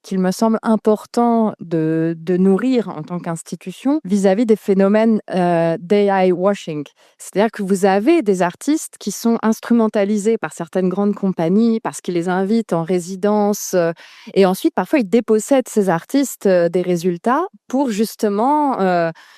qu'il me semble important de nourrir en tant qu'institution vis-à-vis des phénomènes d'AI washing. C'est-à-dire que vous avez des artistes qui sont instrumentalisés par certaines grandes compagnies parce qu'ils les invitent en résidence et ensuite, parfois, ils dépossèdent ces artistes des résultats pour justement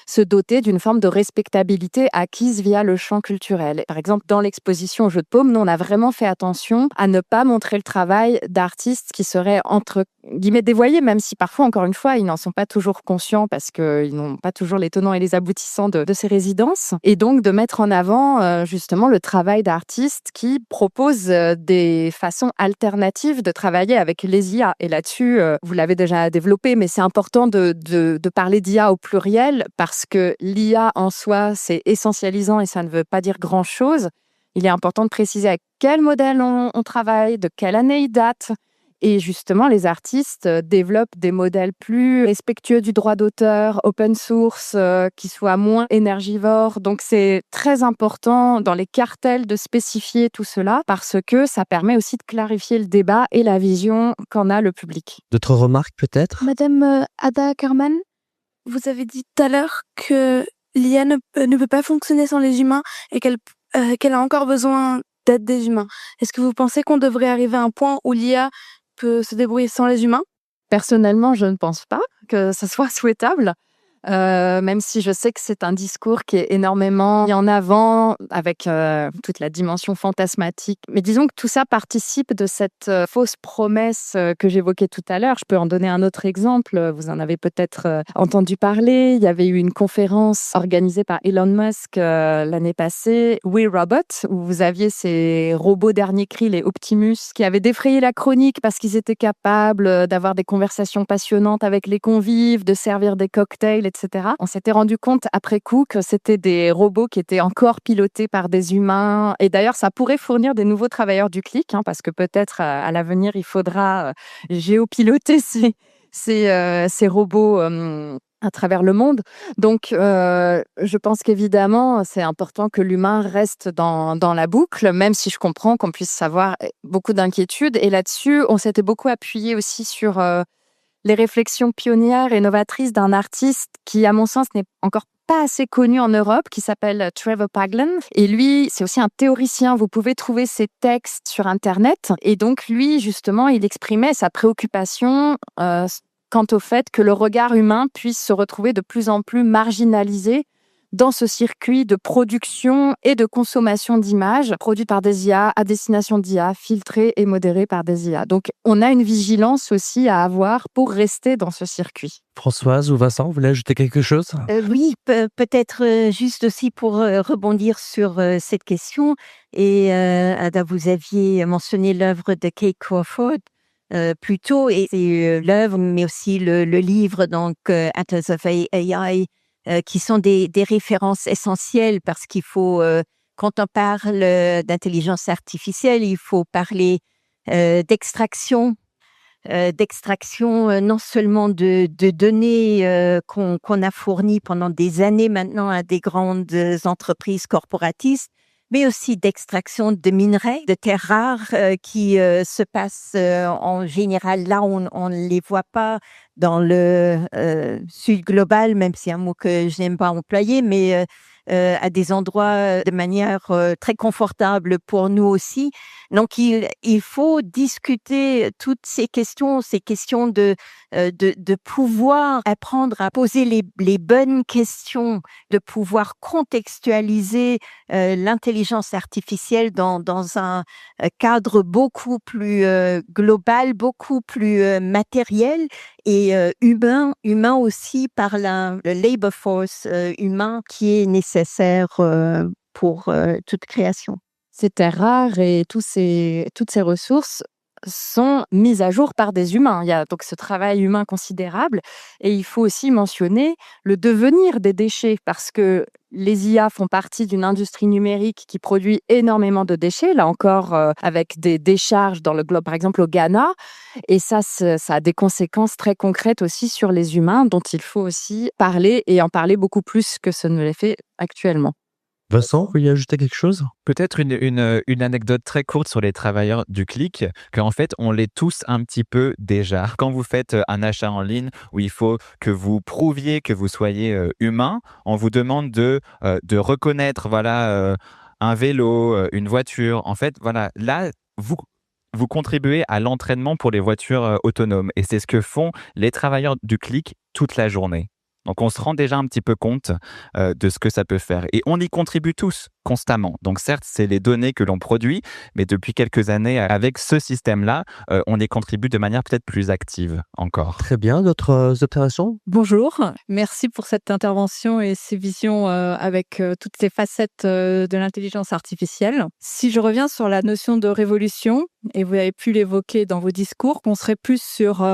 se doter d'une forme de respectabilité acquise via le champ culturel. Par exemple, dans l'exposition au Jeu de Paume, nous, on a vraiment fait attention à ne pas montrer le travail d'artistes qui seraient entre guillemets dévoyés, même si parfois, encore une fois, ils n'en sont pas toujours conscients parce qu'ils n'ont pas toujours les tenants et les aboutissants de ces résidences. Et donc, de mettre en avant justement le travail d'artistes qui proposent des façons alternatives de travailler avec les IA. Et là-dessus, vous l'avez déjà développé, mais c'est important de parler d'IA au pluriel parce que l'IA en soi, c'est essentialisant et ça ne veut pas dire grand-chose. Il est important de préciser avec quel modèle on travaille, de quelle année il date. Et justement, les artistes développent des modèles plus respectueux du droit d'auteur, open source, qui soient moins énergivores. Donc, c'est très important dans les cartels de spécifier tout cela parce que ça permet aussi de clarifier le débat et la vision qu'en a le public. D'autres remarques peut-être ? Madame Ada Ackerman, vous avez dit tout à l'heure que l'IA ne peut pas fonctionner sans les humains et qu'elle a encore besoin d'aide des humains. Est-ce que vous pensez qu'on devrait arriver à un point où l'IA peut se débrouiller sans les humains ? Personnellement, je ne pense pas que ce soit souhaitable. Même si je sais que c'est un discours qui est énormément mis en avant avec toute la dimension fantasmatique. Mais disons que tout ça participe de cette fausse promesse que j'évoquais tout à l'heure. Je peux en donner un autre exemple. Vous en avez peut-être entendu parler. Il y avait eu une conférence organisée par Elon Musk l'année passée, We Robot, où vous aviez ces robots dernier cri, les Optimus, qui avaient défrayé la chronique parce qu'ils étaient capables d'avoir des conversations passionnantes avec les convives, de servir des cocktails, contrôle, etc. On s'était rendu compte après coup que c'était des robots qui étaient encore pilotés par des humains. Et d'ailleurs, ça pourrait fournir des nouveaux travailleurs du clic, parce que peut-être à l'avenir, il faudra géopiloter ces robots à travers le monde. Donc, je pense qu'évidemment, c'est important que l'humain reste dans la boucle, même si je comprends qu'on puisse avoir beaucoup d'inquiétudes. Et là-dessus, on s'était beaucoup appuyé aussi sur les réflexions pionnières et novatrices d'un artiste qui, à mon sens, n'est encore pas assez connu en Europe, qui s'appelle Trevor Paglen. Et lui, c'est aussi un théoricien. Vous pouvez trouver ses textes sur Internet. Et donc, lui, justement, il exprimait sa préoccupation quant au fait que le regard humain puisse se retrouver de plus en plus marginalisé dans ce circuit de production et de consommation d'images produites par des IA, à destination d'IA, filtrées et modérées par des IA. Donc, on a une vigilance aussi à avoir pour rester dans ce circuit. Françoise ou Vincent, vous voulez ajouter quelque chose? Oui, peut-être juste aussi pour rebondir sur cette question. Et Ada, vous aviez mentionné l'œuvre de Kate Crawford plus tôt, et c'est l'œuvre, mais aussi le livre, donc Atlas of AI, qui sont des références essentielles, parce qu'il faut, quand on parle d'intelligence artificielle, il faut parler d'extraction non seulement de données qu'on a fournies pendant des années maintenant à des grandes entreprises corporatistes, mais aussi d'extraction de minerais, de terres rares qui se passent en général là où on ne les voit pas dans le sud global, même si c'est un mot que je n'aime pas employer, mais à des endroits de manière très confortable pour nous aussi. Donc, il faut discuter toutes ces questions de pouvoir apprendre à poser les bonnes questions, de pouvoir contextualiser l'intelligence artificielle dans un cadre beaucoup plus global, beaucoup plus matériel et humain aussi, par le labor force humain qui est nécessaire pour toute création. Ces terres rares et toutes ces ressources sont mises à jour par des humains. Il y a donc ce travail humain considérable, et il faut aussi mentionner le devenir des déchets, parce que les IA font partie d'une industrie numérique qui produit énormément de déchets, là encore avec des décharges dans le globe, par exemple au Ghana, et ça a des conséquences très concrètes aussi sur les humains, dont il faut aussi parler, et en parler beaucoup plus que ce ne l'est fait actuellement. Vincent, vous voulez ajouter quelque chose? Peut-être une anecdote très courte sur les travailleurs du clic, qu'en fait, on l'est tous un petit peu déjà. Quand vous faites un achat en ligne où il faut que vous prouviez que vous soyez humain, on vous demande de reconnaître un vélo, une voiture. En fait, voilà, là, vous contribuez à l'entraînement pour les voitures autonomes. Et c'est ce que font les travailleurs du clic toute la journée. Donc, on se rend déjà un petit peu compte de ce que ça peut faire. Et on y contribue tous, constamment. Donc, certes, c'est les données que l'on produit, mais depuis quelques années, avec ce système-là, on y contribue de manière peut-être plus active encore. Très bien, d'autres observations? Bonjour, merci pour cette intervention et ces visions avec toutes ces facettes de l'intelligence artificielle. Si je reviens sur la notion de révolution, et vous avez pu l'évoquer dans vos discours, qu'on serait plus sur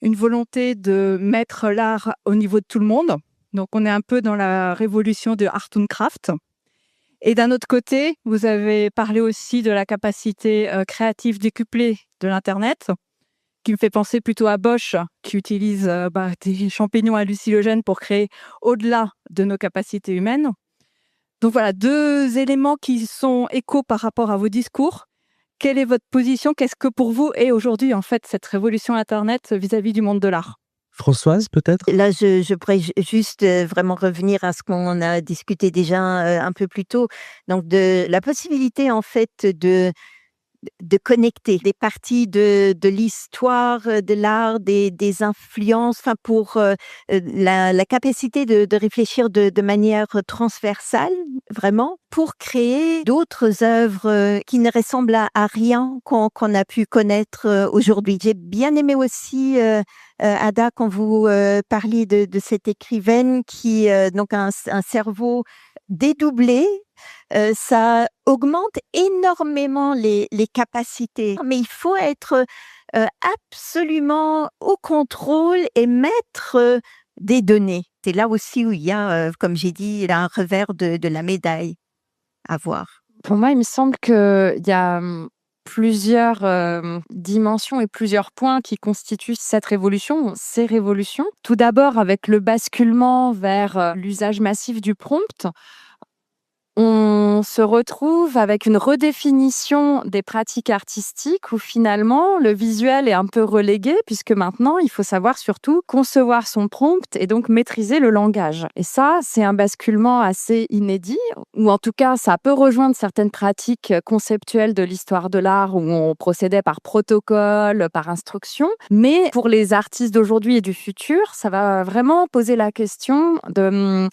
une volonté de mettre l'art au niveau de tout le monde. Donc, on est un peu dans la révolution de Art und Craft. Et d'un autre côté, vous avez parlé aussi de la capacité créative décuplée de l'Internet, qui me fait penser plutôt à Bosch, qui utilise des champignons hallucinogènes pour créer au-delà de nos capacités humaines. Donc voilà, deux éléments qui sont échos par rapport à vos discours. Quelle est votre position? Qu'est-ce que pour vous est aujourd'hui, en fait, cette révolution Internet vis-à-vis du monde de l'art? Françoise, peut-être? Là, je pourrais juste vraiment revenir à ce qu'on a discuté déjà un peu plus tôt. Donc, de la possibilité, en fait, de connecter des parties de l'histoire, de l'art, des influences, enfin pour la capacité de réfléchir de manière transversale, vraiment, pour créer d'autres œuvres qui ne ressemblent à rien qu'on a pu connaître aujourd'hui. J'ai bien aimé aussi, Ada, quand vous parliez de cette écrivaine qui donc un cerveau dédoublé. Ça augmente énormément les capacités, mais il faut être absolument au contrôle et maître des données. c'est là aussi où il y a, comme j'ai dit, il y a un revers de la médaille à voir. Pour moi, il me semble qu'il y a plusieurs dimensions et plusieurs points qui constituent cette révolution, ces révolutions. Tout d'abord, avec le basculement vers l'usage massif du prompt, on se retrouve avec une redéfinition des pratiques artistiques où finalement le visuel est un peu relégué puisque maintenant il faut savoir surtout concevoir son prompt et donc maîtriser le langage. Et ça, c'est un basculement assez inédit, ou en tout cas ça peut rejoindre certaines pratiques conceptuelles de l'histoire de l'art où on procédait par protocole, par instruction. Mais pour les artistes d'aujourd'hui et du futur, ça va vraiment poser la question de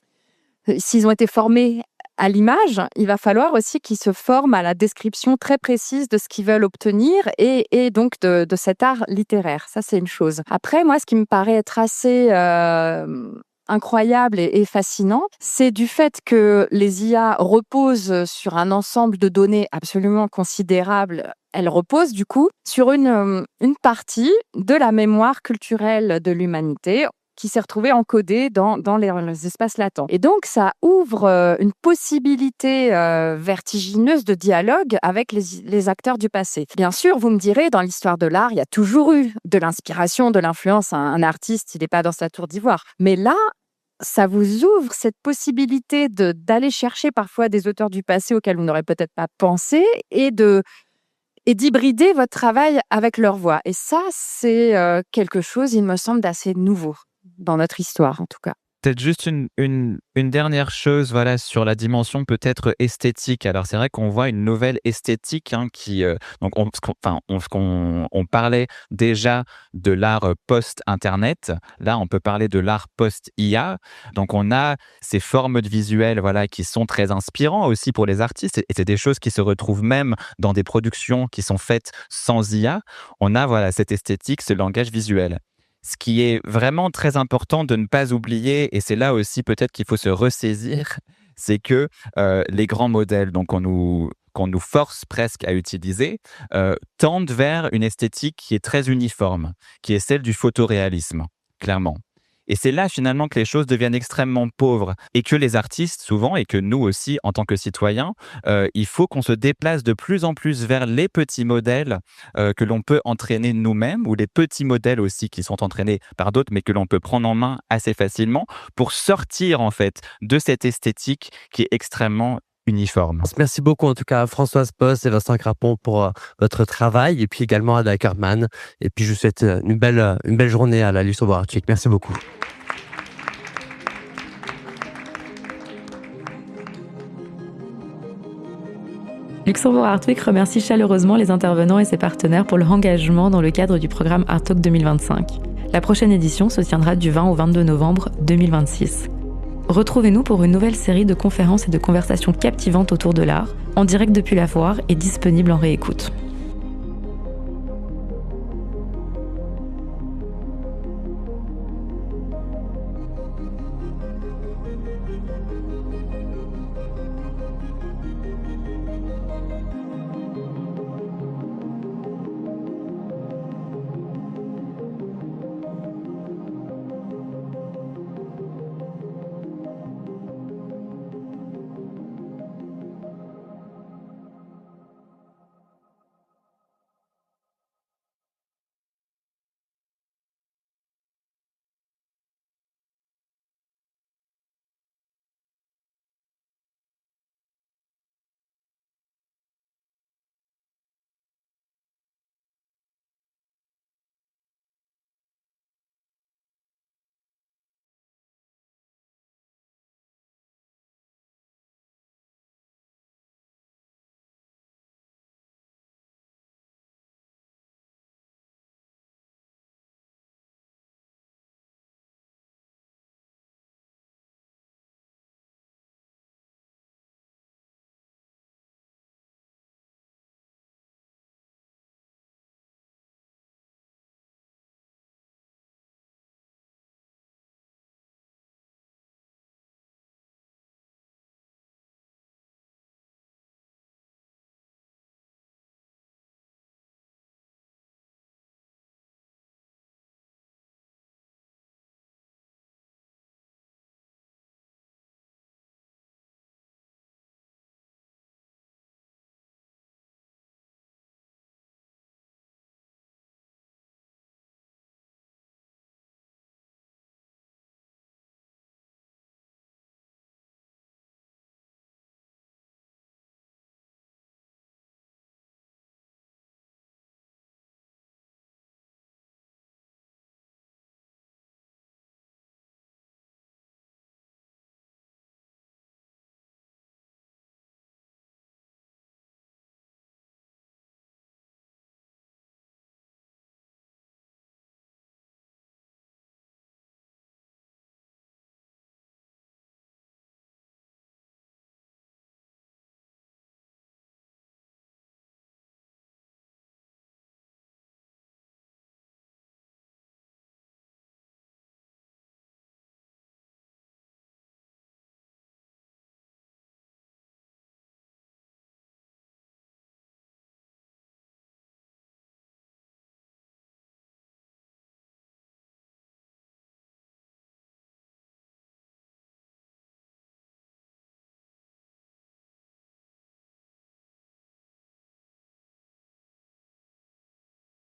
s'ils ont été formés à l'image, il va falloir aussi qu'ils se forment à la description très précise de ce qu'ils veulent obtenir et donc de cet art littéraire. Ça, c'est une chose. Après, moi, ce qui me paraît être assez incroyable et fascinant, c'est du fait que les IA reposent sur un ensemble de données absolument considérables. Elles reposent du coup sur une partie de la mémoire culturelle de l'humanité qui s'est retrouvée encodée dans les espaces latents. Et donc, ça ouvre une possibilité vertigineuse de dialogue avec les acteurs du passé. Bien sûr, vous me direz, dans l'histoire de l'art, il y a toujours eu de l'inspiration, de l'influence. Un artiste, il n'est pas dans sa tour d'ivoire. Mais là, ça vous ouvre cette possibilité d'aller chercher parfois des auteurs du passé auxquels vous n'aurez peut-être pas pensé et d'hybrider votre travail avec leur voix. Et ça, c'est quelque chose, il me semble, d'assez nouveau dans notre histoire, en tout cas. Peut-être juste une dernière chose, voilà, sur la dimension peut-être esthétique. Alors c'est vrai qu'on voit une nouvelle esthétique qui donc on parlait déjà de l'art post-internet. Là, on peut parler de l'art post-IA. Donc on a ces formes de visuels, voilà, qui sont très inspirants aussi pour les artistes. Et c'est des choses qui se retrouvent même dans des productions qui sont faites sans IA. On a, voilà, cette esthétique, ce langage visuel. Ce qui est vraiment très important de ne pas oublier, et c'est là aussi peut-être qu'il faut se ressaisir, c'est que les grands modèles qu'on nous force presque à utiliser tendent vers une esthétique qui est très uniforme, qui est celle du photoréalisme, clairement. Et c'est là finalement que les choses deviennent extrêmement pauvres et que les artistes souvent, et que nous aussi en tant que citoyens, il faut qu'on se déplace de plus en plus vers les petits modèles que l'on peut entraîner nous-mêmes, ou les petits modèles aussi qui sont entraînés par d'autres mais que l'on peut prendre en main assez facilement pour sortir en fait de cette esthétique qui est extrêmement uniforme. Merci beaucoup en tout cas à Françoise Post et Vincent Crapon pour votre travail, et puis également à Ada Ackerman. Et puis je vous souhaite une belle journée à la Luxembourg Art Week. Merci beaucoup. Luxembourg Art Week remercie chaleureusement les intervenants et ses partenaires pour leur engagement dans le cadre du programme Art Talk 2025. La prochaine édition se tiendra du 20 au 22 novembre 2026. Retrouvez-nous pour une nouvelle série de conférences et de conversations captivantes autour de l'art, en direct depuis la foire et disponible en réécoute.